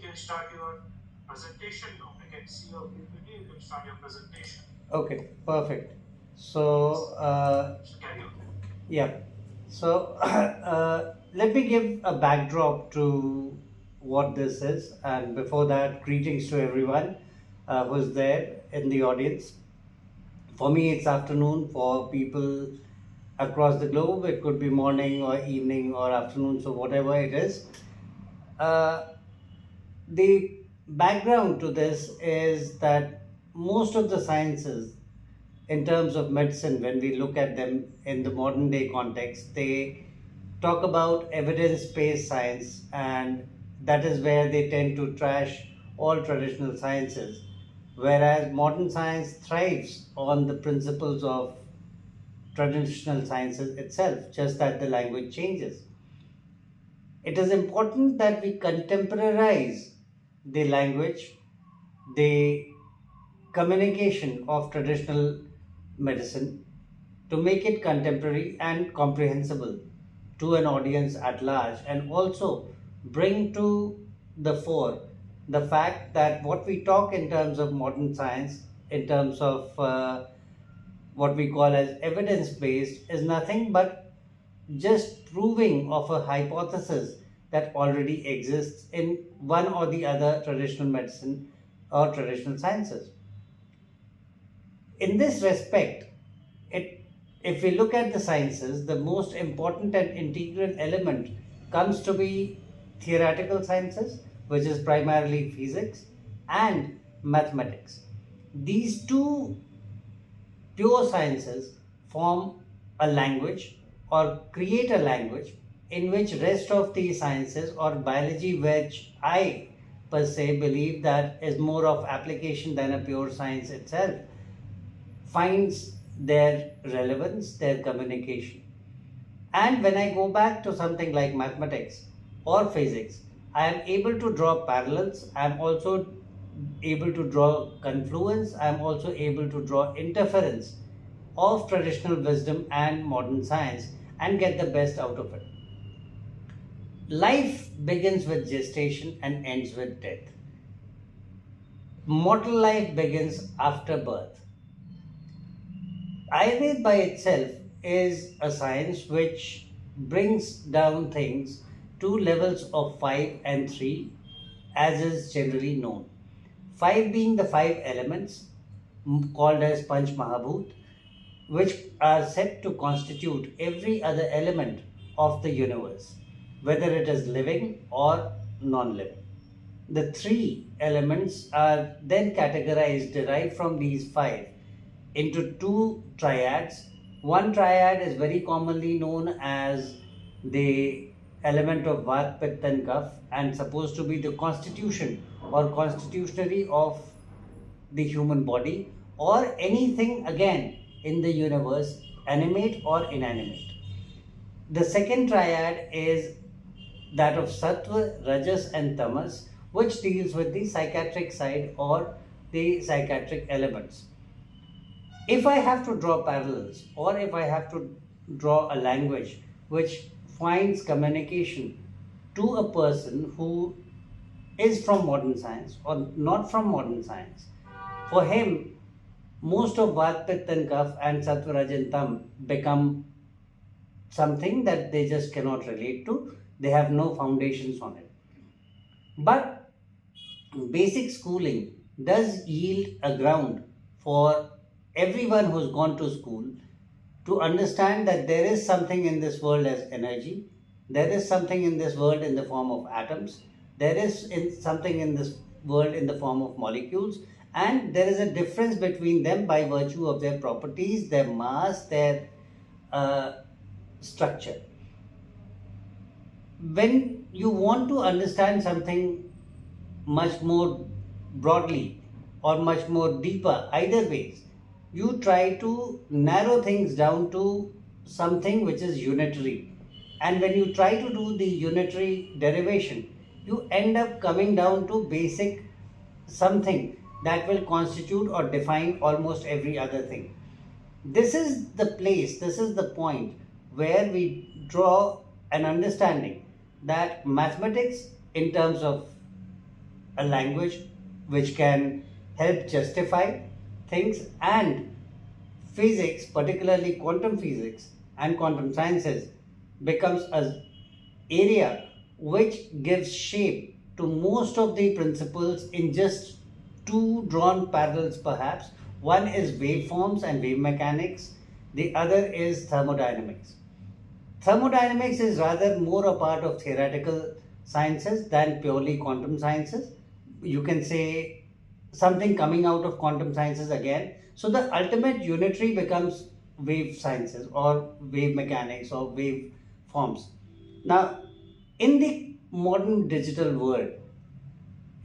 can start your presentation now. I can see your PPT. You can start your presentation. Okay, perfect. So, So carry on. yeah. So, let me give a backdrop to what this is. And before that, greetings to everyone who's there in the audience. For me, it's afternoon. For people across the globe, it could be morning or evening or afternoon. So, whatever it is. Uh, the background to this is that most of the sciences, in terms of medicine, when we look at them in the modern day context, they talk about evidence based science, and that is where they tend to trash all traditional sciences. Whereas modern science thrives on the principles of traditional sciences itself, just that the language changes. It is important that we contemporize the language, the communication of traditional medicine to make it contemporary and comprehensible to an audience at large, and also bring to the fore the fact that what we talk in terms of modern science, in terms of what we call as evidence based, is nothing but just proving of a hypothesis that already exists in one or the other traditional medicine or traditional sciences. In this respect, it, if we look at the sciences, the most important and integral element comes to be theoretical sciences, which is primarily physics and mathematics. These two pure sciences form a language or create a language in which rest of the sciences or biology, which I per se believe that is more of application than a pure science itself, finds their relevance, their communication. And when I go back to something like mathematics or physics, I am able to draw parallels. I am also able to draw confluence. I am also able to draw interference of traditional wisdom and modern science and get the best out of it. Life begins with gestation and ends with death. Mortal life begins after birth. Ayurveda by itself is a science which brings down things to levels of 5 and 3, as is generally known. 5 being the 5 elements called as Panch Mahabhut, which are said to constitute every other element of the universe, whether it is living or non living. The 3 elements are then categorized, derived from these 5, into 2 triads. One triad is very commonly known as the element of Vat, Pitta, and Kapha, and supposed to be the constitution or constitutionary of the human body or anything again in the universe, animate or inanimate. The second triad is that of Sattva, Rajas, and Tamas, which deals with the psychiatric side or the psychiatric elements. If I have to draw parallels or if I have to draw a language which finds communication to a person who is from modern science or not from modern science, for him, most of Vat, Pitta, and Kapha and Sattva, Raj, and Tam become something that they just cannot relate to. They have no foundations on it. But basic schooling does yield a ground for everyone who's gone to school to understand that there is something in this world as energy, there is something in this world in the form of atoms, there is something in this world in the form of molecules, and there is a difference between them by virtue of their properties, their mass, their uh, structure. When you want to understand something much more broadly or much more deeper, either ways, you try to narrow things down to something which is unitary. And when you try to do the unitary derivation, you end up coming down to basic something that will constitute or define almost every other thing. This is the place, this is the point where we draw an understanding that mathematics, in terms of a language which can help justify things, and physics, particularly quantum physics and quantum sciences, becomes an area which gives shape to most of the principles in just two drawn parallels perhaps. One is waveforms and wave mechanics, the other is thermodynamics. Thermodynamics is rather more a part of theoretical sciences than purely quantum sciences. You can say something coming out of quantum sciences again. So the ultimate unitary becomes wave sciences or wave mechanics or wave forms. Now, in the modern digital world,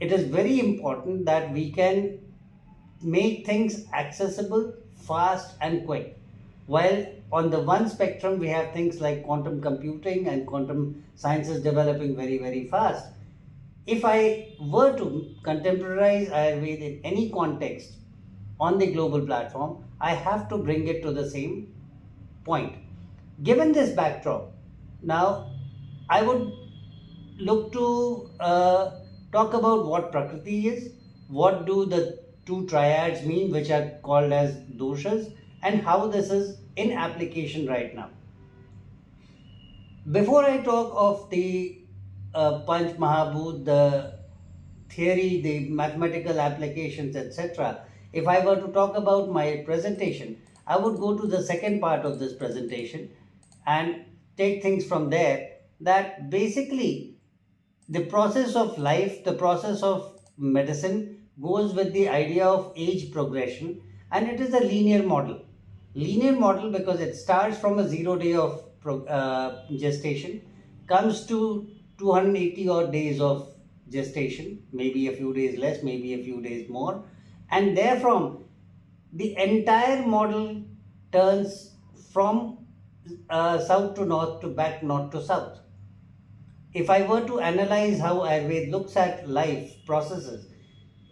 it is very important that we can make things accessible, fast, and quick. While on the one spectrum, we have things like quantum computing and quantum sciences developing very, very fast. If I were to contemporize Ayurveda in any context on the global platform, I have to bring it to the same point. Given this backdrop, now I would look to talk about what Prakriti is, what do the two triads mean, which are called as doshas, and how this is in application right now. Before I talk of the Panch Mahabhut, the theory, the mathematical applications, etc., if I were to talk about my presentation, I would go to the second part of this presentation and take things from there. That basically the process of life, the process of medicine goes with the idea of age progression, and it is a linear model. Linear model because it starts from a 0 day of gestation, comes to 280 odd days of gestation, maybe a few days less, maybe a few days more, and therefrom the entire model turns from south to north to back north to south. If I were to analyze how Ayurveda looks at life processes,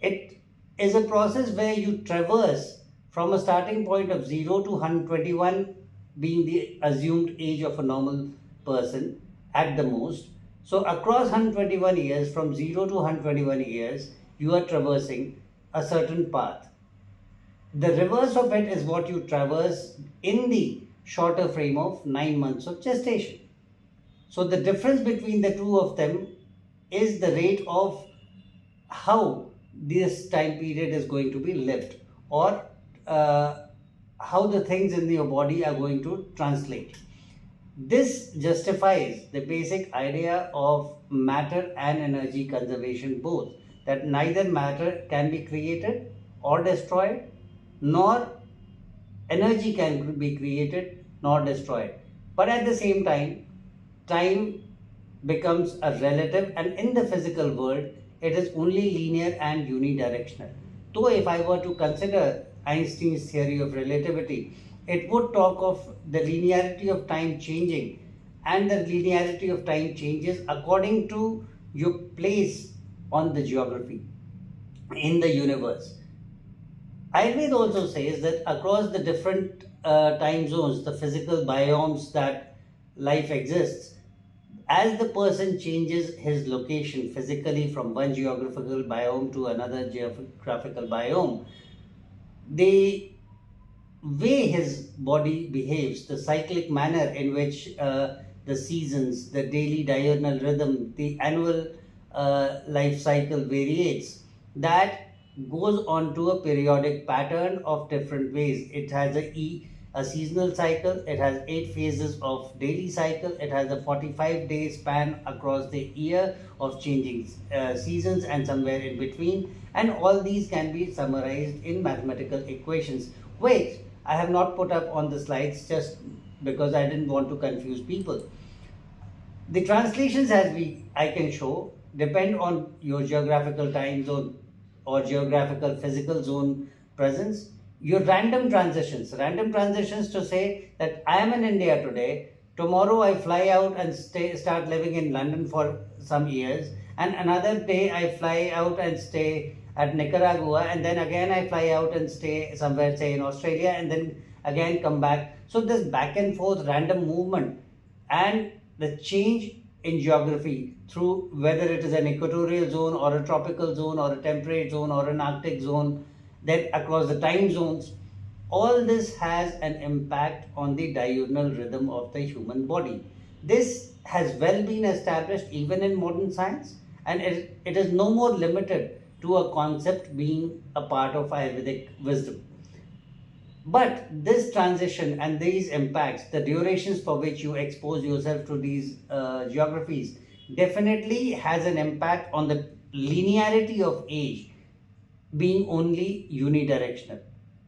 it is a process where you traverse from a starting point of 0 to 121 being the assumed age of a normal person at the most. So across 121 years, from 0 to 121 years, you are traversing a certain path. The reverse of it is what you traverse in the shorter frame of 9 months of gestation. So the difference between the two of them is the rate of how this time period is going to be lived, or how the things in your body are going to translate. This justifies the basic idea of matter and energy conservation both, that neither matter can be created or destroyed, nor energy can be created nor destroyed. But at the same time, time becomes a relative, and in the physical world, it is only linear and unidirectional. Though if I were to consider Einstein's theory of relativity, it would talk of the linearity of time changing, and the linearity of time changes according to your place on the geography in the universe. Ayurveda also says that across the different time zones, the physical biomes that life exists, as the person changes his location physically from one geographical biome to another geographical biome, the way his body behaves, the cyclic manner in which the seasons, the daily diurnal rhythm, the annual life cycle variates, that goes on to a periodic pattern of different ways. It has a seasonal cycle, it has 8 phases of daily cycle, it has a 45-day span across the year of changing seasons and somewhere in between, and all these can be summarized in mathematical equations. Wait, I have not put up on the slides just because I didn't want to confuse people. The translations, as I can show, depend on your geographical time zone or geographical physical zone presence. Your random transitions to say that I am in India today, tomorrow I fly out and start living in London for some years, and another day I fly out and stay at Nicaragua, and then again I fly out and stay somewhere, say in Australia, and then again come back. So this back and forth random movement and the change in geography through whether it is an equatorial zone or a tropical zone or a temperate zone or an arctic zone, then across the time zones, all this has an impact on the diurnal rhythm of the human body. This has well been established even in modern science, and it is no more limited to a concept being a part of Ayurvedic wisdom. But this transition and these impacts, the durations for which you expose yourself to these geographies, definitely has an impact on the linearity of age being only unidirectional.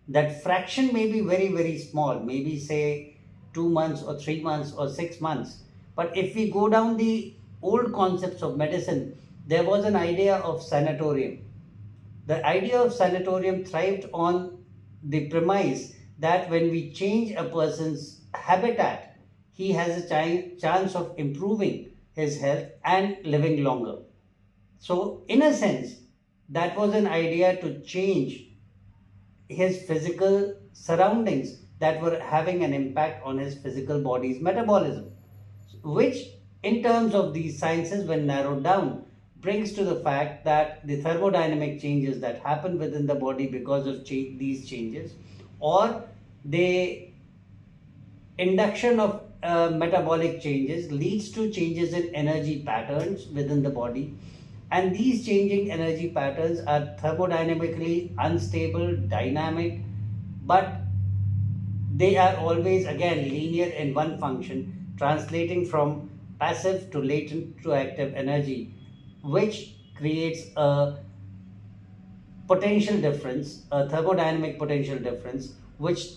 That fraction may be very, very small, maybe say 2 months or 3 months or 6 months. But if we go down the old concepts of medicine, there was an idea of sanatorium. The idea of sanatorium thrived on the premise that when we change a person's habitat, he has a chance of improving his health and living longer. So, in a sense, that was an idea to change his physical surroundings that were having an impact on his physical body's metabolism, which, in terms of these sciences, when narrowed down, brings to the fact that the thermodynamic changes that happen within the body because of these changes, or the induction of metabolic changes, leads to changes in energy patterns within the body, and these changing energy patterns are thermodynamically unstable, dynamic, but they are always again linear in one function, translating from passive to latent to active energy, which creates a potential difference, a thermodynamic potential difference, which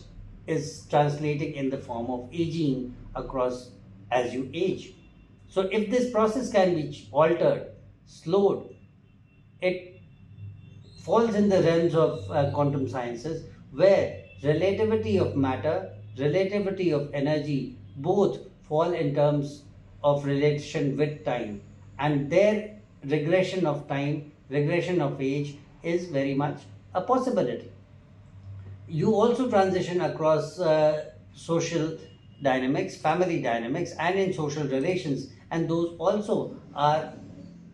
is translating in the form of aging across as you age. So, if this process can be altered, slowed, it falls in the realms of quantum sciences, where relativity of matter, relativity of energy, both fall in terms of relation with time, and their regression of time, regression of age is very much a possibility. You also transition across social dynamics, family dynamics, and in social relations, and those also are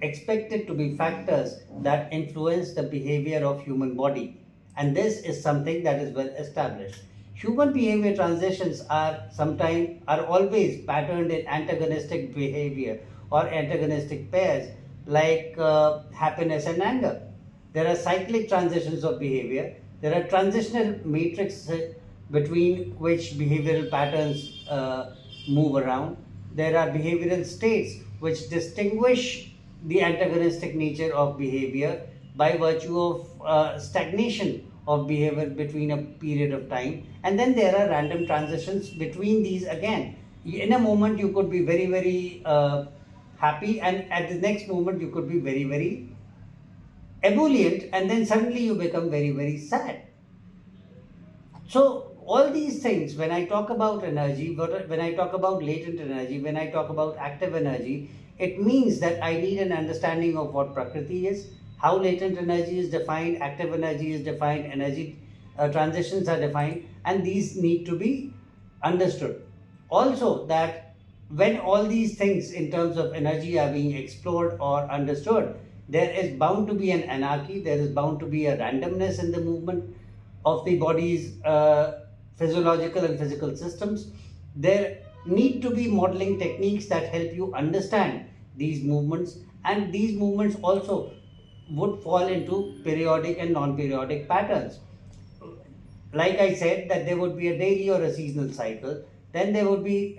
expected to be factors that influence the behavior of human body, and this is something that is well established. Human behavior transitions are always patterned in antagonistic behavior or antagonistic pairs, like happiness and anger. There are cyclic transitions of behavior. There are transitional matrices between which behavioral patterns move around. There are behavioral states which distinguish the antagonistic nature of behavior by virtue of stagnation of behavior between a period of time. And then there are random transitions between these again. In a moment, you could be very, very happy, and at the next moment, you could be very, very ebullient, and then suddenly you become very, very sad. So, all these things, when I talk about energy, when I talk about latent energy, when I talk about active energy, it means that I need an understanding of what Prakriti is, how latent energy is defined, active energy is defined, energy transitions are defined, and these need to be understood. Also, that when all these things in terms of energy are being explored or understood, there is bound to be an anarchy, there is bound to be a randomness in the movement of the body's physiological and physical systems. There need to be modeling techniques that help you understand these movements, and these movements also would fall into periodic and non-periodic patterns. Like I said, that there would be a daily or a seasonal cycle. Then there would be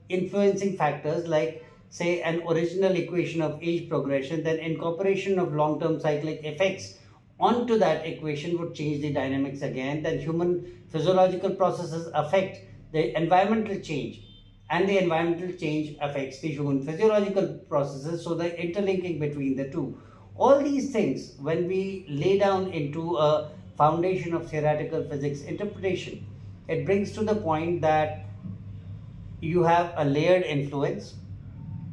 influencing factors like, say, an original equation of age progression, then incorporation of long-term cyclic effects onto that equation would change the dynamics again. Then human physiological processes affect the environmental change, and the environmental change affects the human physiological processes, so the interlinking between the two. All these things, when we lay down into a foundation of theoretical physics interpretation, it brings to the point that you have a layered influence,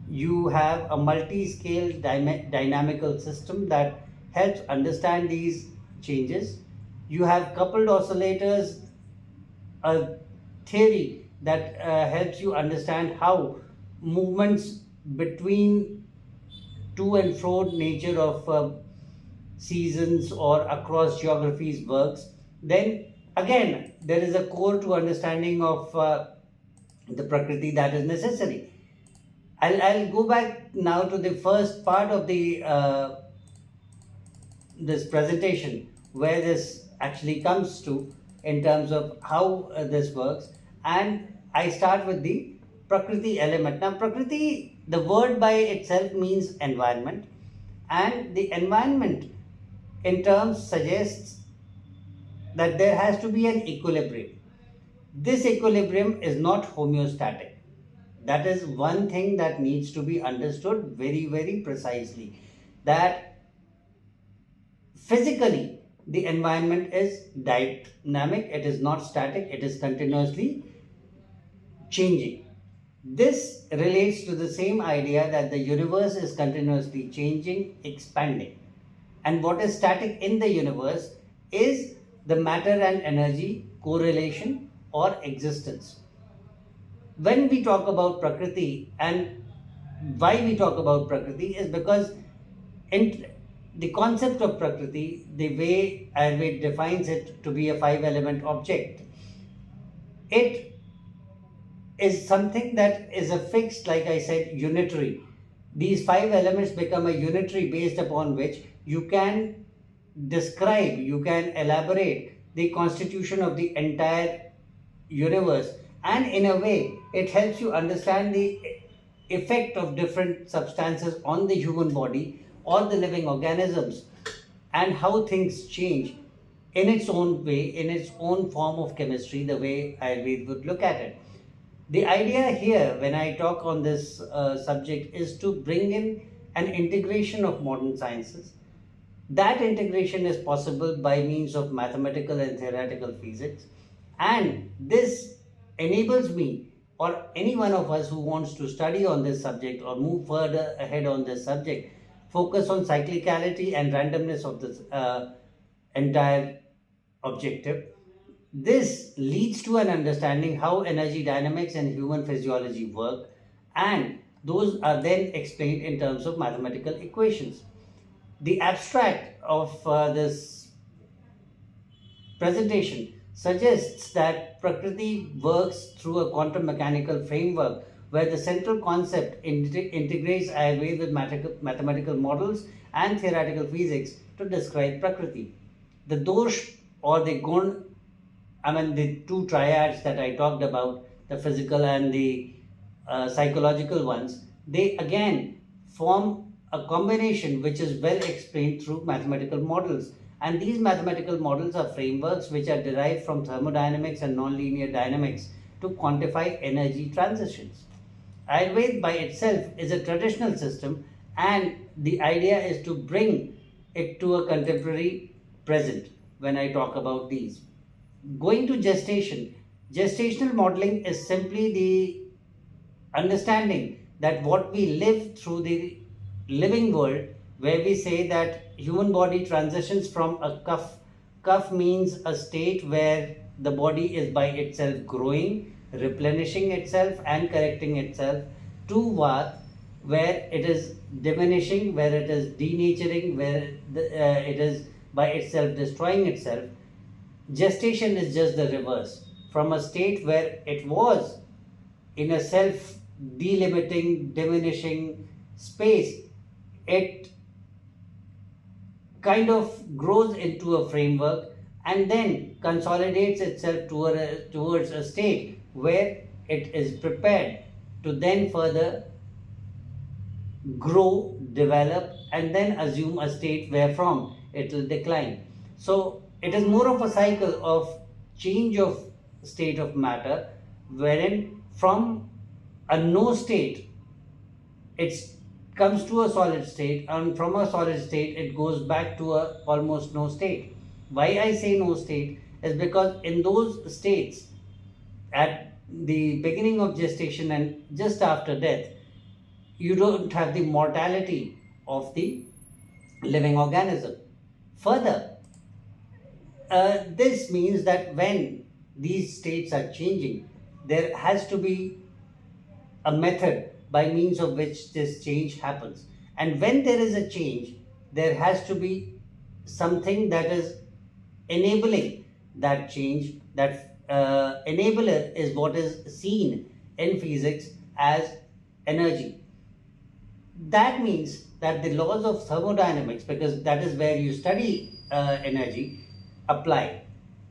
you have a multi-scale dynamical system that helps understand these changes. You have coupled oscillators, a theory that helps you understand how movements between to and fro nature of seasons or across geographies works, then again there is a core to understanding of the Prakriti that is necessary. I'll go back now to the first part of the this presentation where this actually comes to in terms of how this works, and I start with the Prakriti element. Now Prakriti, the word by itself means environment, and the environment in terms suggests that there has to be an equilibrium. This equilibrium is not homeostatic. That is one thing that needs to be understood very, very precisely. That physically, the environment is dynamic, it is not static, it is continuously changing. This relates to the same idea that the universe is continuously changing, expanding. And what is static in the universe is the matter and energy correlation or existence. When we talk about Prakriti, and why we talk about Prakriti is because in the concept of Prakriti, the way Ayurveda defines it to be a five element object, it is something that is a fixed, like I said, unitary. These five elements become a unitary based upon which you can describe, you can elaborate the constitution of the entire universe, and in a way it helps you understand the effect of different substances on the human body or the living organisms and how things change in its own way, in its own form of chemistry, the way Ayurveda would look at it. The idea here, when I talk on this subject, is to bring in an integration of modern sciences. That integration is possible by means of mathematical and theoretical physics, and this enables me or any one of us who wants to study on this subject or move further ahead on this subject, focus on cyclicality and randomness of this entire objective. This leads to an understanding how energy dynamics and human physiology work, and those are then explained in terms of mathematical equations. The abstract of this presentation suggests that Prakriti works through a quantum mechanical framework where the central concept integrates Ayurveda with mathematical models and theoretical physics to describe Prakriti. The dosh or the gun, the two triads that I talked about, the physical and the psychological ones, they again form a combination which is well explained through mathematical models. And these mathematical models are frameworks which are derived from thermodynamics and nonlinear dynamics to quantify energy transitions. Ayurveda by itself is a traditional system, and the idea is to bring it to a contemporary present when I talk about these. Going to gestation, gestational modeling is simply the understanding that what we live through the living world, where we say that human body transitions from a cough means a state where the body is by itself growing, replenishing itself and correcting itself, to vat, where it is diminishing, where it is denaturing, where it is by itself destroying itself. Gestation is just the reverse. From a state where it was in a self delimiting, diminishing space, it kind of grows into a framework and then consolidates itself towards a state where it is prepared to then further grow, develop, and then assume a state wherefrom it will decline. So it is more of a cycle of change of state of matter, wherein from a no state it comes to a solid state, and from a solid state it goes back to a almost no state. Why I say no state is because in those states, at the beginning of gestation and just after death, you don't have the mortality of the living organism. Further, this means that when these states are changing, there has to be a method by means of which this change happens. And when there is a change, there has to be something that is enabling that change. That enabler is what is seen in physics as energy. That means that the laws of thermodynamics, because that is where you study energy, apply.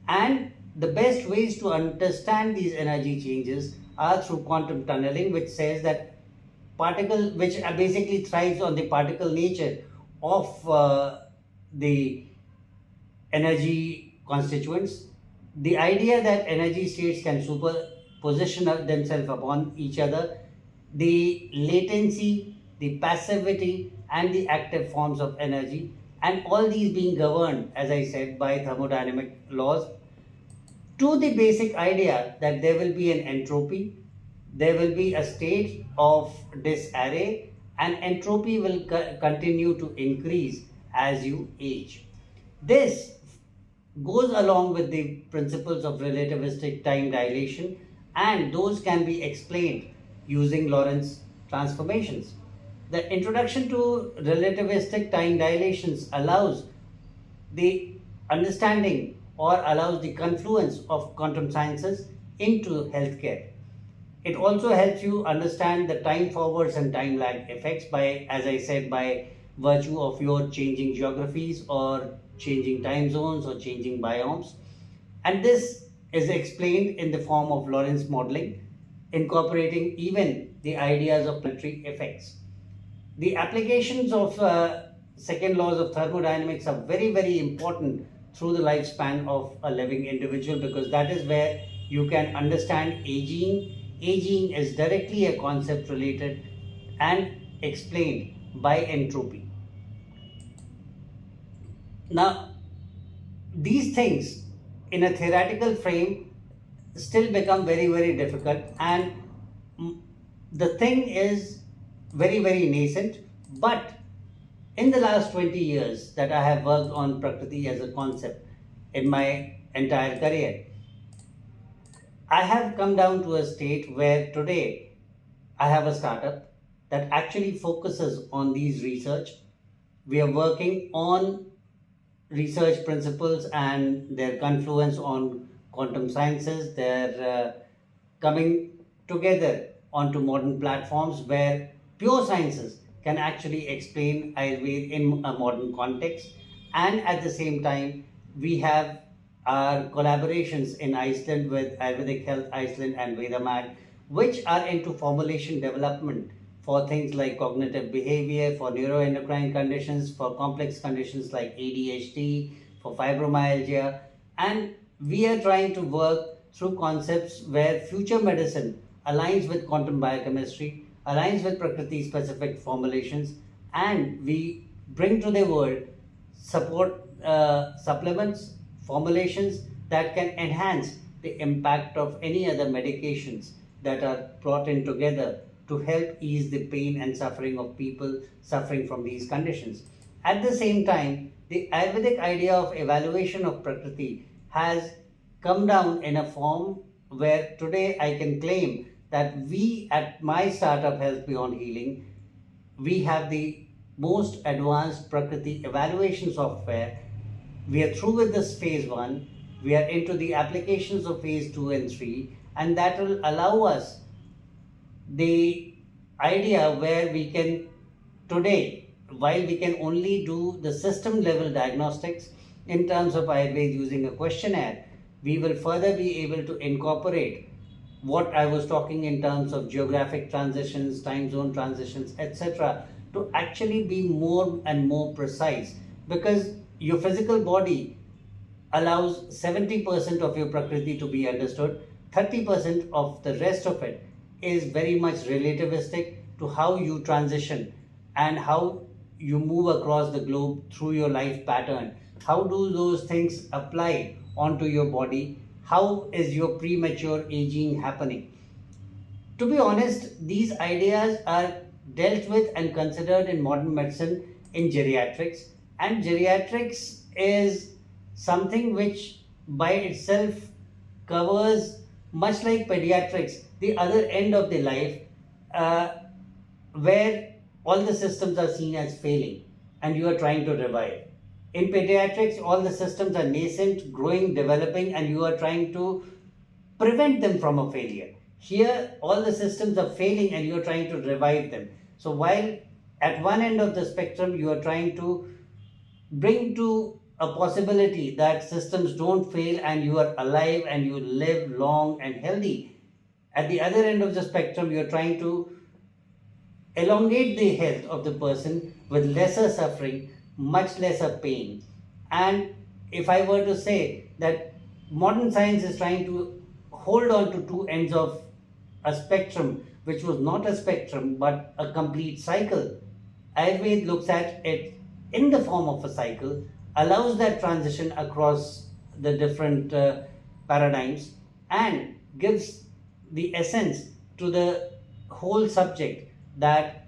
And the best ways to understand these energy changes are through quantum tunneling, which says that particle, which basically thrives on the particle nature of the energy constituents. The idea that energy states can superposition themselves upon each other, the latency, the passivity, and the active forms of energy, and all these being governed, as I said, by thermodynamic laws, to the basic idea that there will be an entropy, there will be a state of disarray, and entropy will continue to increase as you age. This goes along with the principles of relativistic time dilation, and those can be explained using Lorentz transformations. The introduction to relativistic time dilations allows the understanding or allows the confluence of quantum sciences into healthcare. It also helps you understand the time forwards and time lag effects by, as I said, by virtue of your changing geographies or changing time zones or changing biomes. And this is explained in the form of Lorentz modeling, incorporating even the ideas of planetary effects. The applications of second laws of thermodynamics are very, very important through the lifespan of a living individual, because that is where you can understand aging. Aging is directly a concept related and explained by entropy. Now, these things in a theoretical frame still become very, very difficult, and the thing is very, very nascent. But in the last 20 years that I have worked on Prakriti as a concept in my entire career, I have come down to a state where today I have a startup that actually focuses on these research. We are working on research principles and their confluence on quantum sciences. They're coming together onto modern platforms where pure sciences can actually explain Ayurveda in a modern context. And at the same time, we have our collaborations in Iceland with Ayurvedic Health Iceland and Vedamag, which are into formulation development for things like cognitive behavior, for neuroendocrine conditions, for complex conditions like ADHD, for fibromyalgia. And we are trying to work through concepts where future medicine aligns with quantum biochemistry, aligns with Prakriti specific formulations, and we bring to the world support supplements, formulations that can enhance the impact of any other medications that are brought in together to help ease the pain and suffering of people suffering from these conditions. At the same time, the Ayurvedic idea of evaluation of Prakriti has come down in a form where today I can claim that we at my startup Health Beyond Healing, we have the most advanced Prakriti evaluation software. We are through with this phase 1. We are into the applications of phase 2 and 3, and that will allow us the idea where we can today, while we can only do the system level diagnostics in terms of Ayurveda using a questionnaire, we will further be able to incorporate what I was talking in terms of geographic transitions, time zone transitions, etc., to actually be more and more precise, because your physical body allows 70% of your Prakriti to be understood, 30% of the rest of it is very much relativistic to how you transition and how you move across the globe through your life pattern. How do those things apply onto your body? How is your premature aging happening? To be honest, these ideas are dealt with and considered in modern medicine in geriatrics, and geriatrics is something which by itself covers, much like pediatrics, the other end of the life. where all the systems are seen as failing and you are trying to revive. In pediatrics, all the systems are nascent, growing, developing, and you are trying to prevent them from a failure. Here, all the systems are failing and you are trying to revive them. So, while at one end of the spectrum, you are trying to bring to a possibility that systems don't fail and you are alive and you live long and healthy. At the other end of the spectrum, you're trying to elongate the health of the person with lesser suffering, much lesser pain. And if I were to say that modern science is trying to hold on to two ends of a spectrum, which was not a spectrum but a complete cycle, Ayurveda looks at it in the form of a cycle, allows that transition across the different paradigms, and gives the essence to the whole subject, that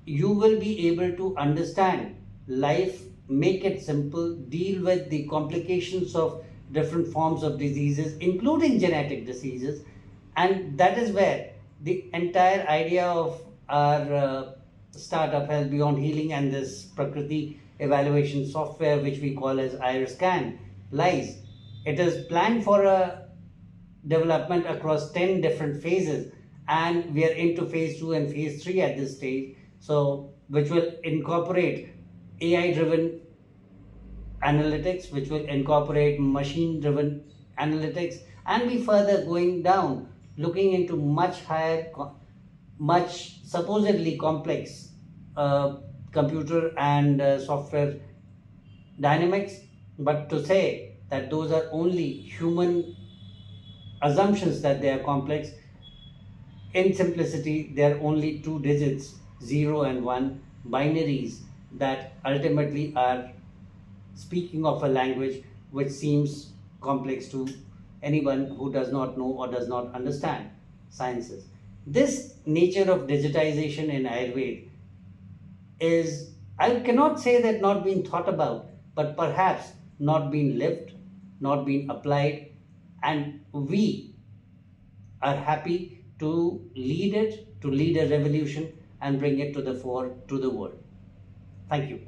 you will be able to understand life, make it simple, deal with the complications of different forms of diseases, including genetic diseases. And that is where the entire idea of our startup Health Beyond Healing and this Prakruti evaluation software, which we call as IRScan, lies. It is planned for a development across 10 different phases, and we are into phase 2 and phase 3 at this stage, so which will incorporate AI driven analytics, which will incorporate machine driven analytics, and be further going down, looking into much higher, much supposedly complex computer and software dynamics. But to say that those are only human assumptions that they are complex, in simplicity, they are only two digits, 0 and 1, binaries that ultimately are speaking of a language which seems complex to anyone who does not know or does not understand sciences. This nature of digitization in Ayurveda is, I cannot say that not being thought about, but perhaps not being lived, not being applied, and we are happy to lead it, to lead a revolution and bring it to the fore to the world. Thank you.